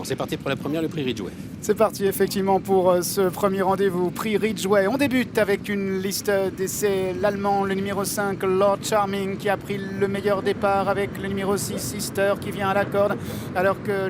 C'est parti pour la première, le prix Ridgeway. C'est parti effectivement pour ce premier rendez-vous, prix Ridgeway. On débute avec une liste d'essais. L'Allemand, le numéro 5, Lord Charming, qui a pris le meilleur départ avec le numéro 6, Sister, qui vient à la corde. Alors que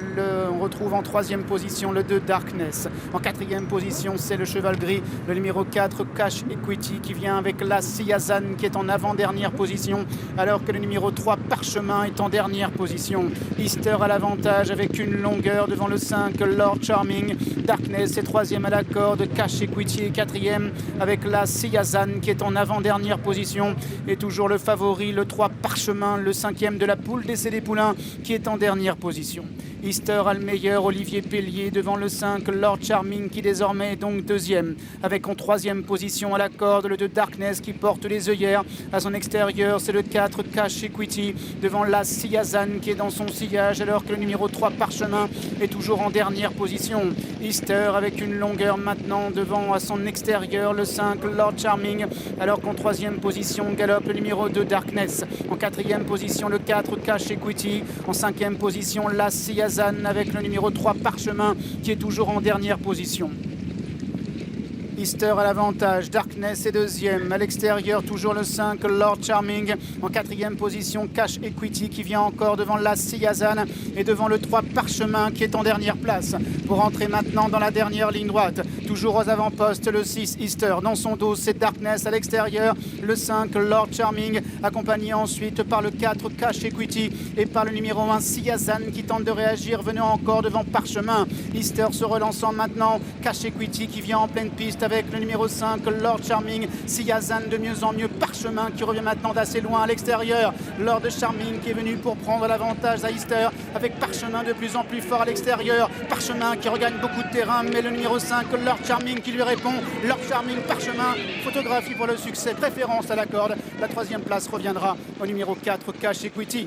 on retrouve en troisième position le 2, Darkness. En quatrième position, c'est le cheval gris, le numéro 4, Cash Equity, qui vient avec la Siazan, qui est en avant-dernière position. Alors que le numéro 3, Parchemin, est en dernière position. Easter à l'avantage avec une longueur devant le 5, Lord Charming. Darkness est troisième à la corde. Cash Equity est quatrième avec la Siazan qui est en avant-dernière position. Et toujours le favori, le 3, Parchemin, le cinquième de la poule d'essai des poulains, qui est en dernière position. Easter a le meilleur, Olivier Pellier devant le 5, Lord Charming, qui désormais est donc deuxième. Avec en troisième position à la corde le 2, Darkness, qui porte les œillères. À son extérieur, c'est le 4, Cash Equity devant la Siazan, qui est dans son sillage, alors que le numéro 3, Parchemin, est toujours en dernière position. Easter avec une longueur maintenant devant à son extérieur le 5, Lord Charming, alors qu'en troisième position galope le numéro 2, Darkness. En quatrième position le 4, Cash Equity. En cinquième position la Siazan avec le numéro 3, Parchemin, qui est toujours en dernière position. Easter à l'avantage, Darkness est deuxième. À l'extérieur, toujours le 5, Lord Charming. En quatrième position, Cash Equity, qui vient encore devant la Siazan. Et devant le 3, Parchemin, qui est en dernière place. Pour entrer maintenant dans la dernière ligne droite. Toujours aux avant-postes, le 6, Easter. Dans son dos, c'est Darkness. À l'extérieur, le 5, Lord Charming. Accompagné ensuite par le 4, Cash Equity. Et par le numéro 1, Siazan, qui tente de réagir, venant encore devant Parchemin. Easter se relançant maintenant. Cash Equity, qui vient en pleine piste avec le numéro 5, Lord Charming. Siazan de mieux en mieux. Parchemin qui revient maintenant d'assez loin à l'extérieur. Lord Charming qui est venu pour prendre l'avantage à Easter, avec Parchemin de plus en plus fort à l'extérieur. Parchemin qui regagne beaucoup de terrain, mais le numéro 5, Lord Charming, qui lui répond. Lord Charming, Parchemin, photographie pour le succès, préférence à la corde. La troisième place reviendra au numéro 4, Cash Equity.